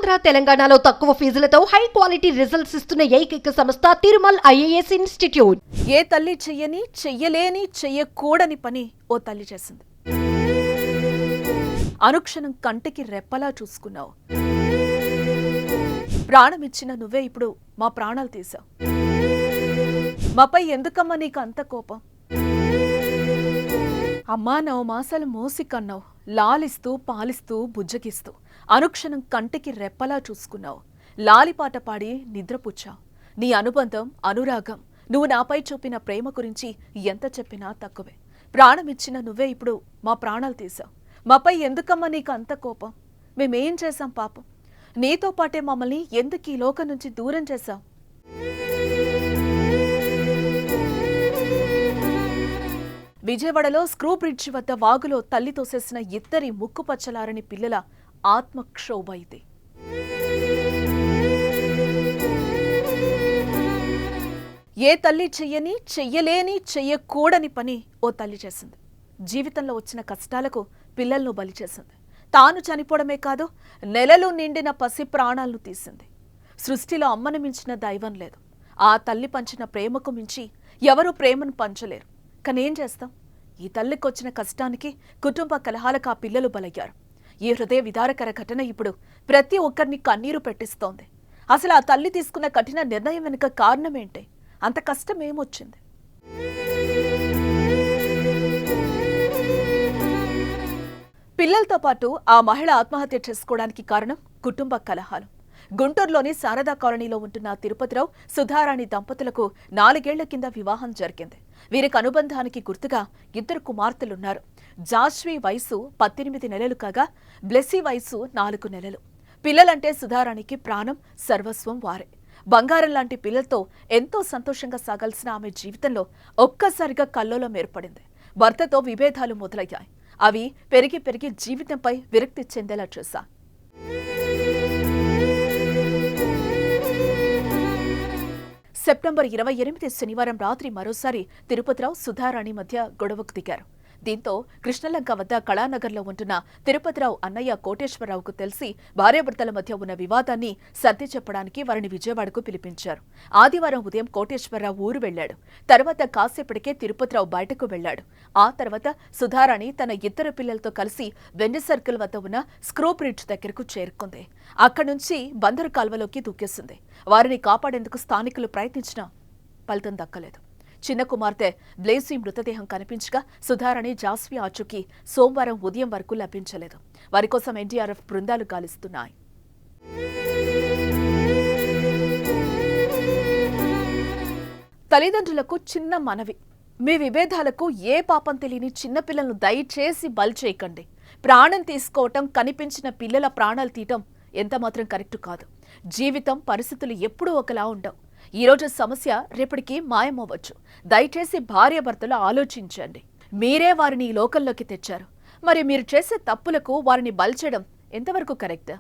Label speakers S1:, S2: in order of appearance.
S1: ఆంధ్ర తెలంగాణలో తక్కువ ఫీజులతో high quality results ఇస్తున్న ఏకైక సంస్థ తిరుమల్ ఐఏఎస్ ఇన్స్టిట్యూట్.
S2: ఏ తల్లి చెయ్యలేని చెయ్యకూడని పని ఓ తల్లి చేసింది. అనుక్షణం కంటికి రెప్పలా చూసుకున్నావు. ప్రాణమిచ్చిన నువ్వే ఇప్పుడు మా ప్రాణాలు తీసావు. మాపై ఎందుకమ్మా నీకు అంత కోపం? అమ్మా 9 మాసాలు మోసి కన్నావు, లాలిస్తూ పాలిస్తూ బుజ్జగిస్తూ అనుక్షణం కంటికి రెప్పలా చూసుకున్నావు. లాలిపాట పాడి నిద్రపుచ్చావు. నీ అనుబంధం, అనురాగం, నువ్వు నాపై చూపిన ప్రేమ గురించి ఎంత చెప్పినా తక్కువే. ప్రాణమిచ్చిన నువ్వే ఇప్పుడు మా ప్రాణాలు తీసావు. మాపై ఎందుకమ్మా నీకు అంత కోపం? మేమేం చేశాం పాపం? నీతో పాటే మమ్మల్ని ఎందుకు ఈ లోకం నుంచి దూరం చేశావు? విజయవాడలో స్క్రూ బ్రిడ్జ్ వద్ద వాగులో తల్లి తోసేసిన ఇద్దరి ముక్కుపచ్చలారని పిల్లల ఆత్మక్షోభ ఇది. ఏ తల్లి చెయ్యలేని చెయ్యకూడని పని ఓ తల్లి చేసింది. జీవితంలో వచ్చిన కష్టాలకు పిల్లలను బలి చేసింది. తాను చనిపోవడమే కాదు, నెలలు నిండిన పసి ప్రాణాలను తీసింది. సృష్టిలో అమ్మను మించిన దైవం లేదు. ఆ తల్లి పంచిన ప్రేమకు మించి ఎవరూ ప్రేమను పంచలేరు. కనేం చేస్తాం? ఈ తల్లికొచ్చిన కష్టానికి, కుటుంబ కలహాలకు ఆ పిల్లలు బలయ్యారు. ఈ హృదయ విదారకర ఘటన ఇప్పుడు ప్రతి ఒక్కరిని కన్నీరు పెట్టిస్తోంది. అసలు ఆ తల్లి తీసుకున్న కఠిన నిర్ణయం వెనుక కారణమేంటి? అంత కష్టం ఏమొచ్చింది? పిల్లలతో పాటు ఆ మహిళ ఆత్మహత్య చేసుకోవడానికి కారణం కుటుంబ కలహాలు. గుంటూరులోని శారదా కాలనీలో ఉంటున్న తిరుపతిరావు, సుధారాణి దంపతులకు 4 ఏళ్ల కింద వివాహం జరిగింది. వీరికి అనుబంధానికి గుర్తుగా 2 కుమార్తెలున్నారు. జాస్వి వయసు 18 నెలలు కాగా, బ్లెస్సీ వయసు 4 నెలలు. పిల్లలంటే సుధారాణికి ప్రాణం, సర్వస్వం వారే. బంగారం లాంటి పిల్లలతో ఎంతో సంతోషంగా సాగాల్సిన ఆమె జీవితంలో ఒక్కసారిగా కల్లోలం ఏర్పడింది. భర్తతో విభేదాలు మొదలయ్యాయి. అవి పెరిగి పెరిగి జీవితంపై విరక్తి చెందేలా చేశాయి. సెప్టెంబర్ 28 శనివారం రాత్రి మరోసారి తిరుపతిరావు, సుధారాణి మధ్య గొడవకు దిగారు. దీంతో కృష్ణలంక వద్ద కళానగర్లో ఉంటున్న తిరుపతిరావు అన్నయ్య కోటేశ్వరరావుకు తెలిసి భార్యాభర్తల మధ్య ఉన్న వివాదాన్ని సర్ది చెప్పడానికి వారిని విజయవాడకు పిలిపించారు. ఆదివారం ఉదయం కోటేశ్వరరావు ఊరు వెళ్లాడు. తర్వాత కాసేపటికే తిరుపతిరావు బయటకు వెళ్లాడు. ఆ తర్వాత సుధారాణి తన 2 పిల్లలతో కలిసి వెండి సర్కిల్ వద్ద ఉన్న స్క్రూ బ్రిడ్జ్ దగ్గరకు చేరుకుంది. అక్కడి నుంచి బందరు కాల్వలోకి దూకేసింది. వారిని కాపాడేందుకు స్థానికులు ప్రయత్నించినా ఫలితం దక్కలేదు. చిన్న కుమార్తె బ్లేసీ మృతదేహం కనిపించగా సుధారాణి, జాస్వి ఆచూకీ సోమవారం ఉదయం వరకు లభించలేదు. వారి కోసం ఎన్డీఆర్ఎఫ్ బృందాలు గాలిస్తున్నాయి. తల్లిదండ్రులకు చిన్న మనవి. మీ విభేదాలకు ఏ పాపం తెలియని చిన్నపిల్లలను దయచేసి బలి చేయకండి. ప్రాణం తీసుకోవటం, కనిపించిన పిల్లల ప్రాణాలు తీయటం ఎంతమాత్రం కరెక్టు కాదు. జీవితం, పరిస్థితులు ఎప్పుడూ ఒకలా ఉండవు. ఈరోజు సమస్య రేపటికి మాయమవ్వచ్చు. దయచేసి భార్యాభర్తలు ఆలోచించండి. మీరే వారిని ఈ లోకంలోకి తెచ్చారు. మరి మీరు చేసే తప్పులకు వారిని బలి చేయడం ఎంతవరకు కరెక్ట్?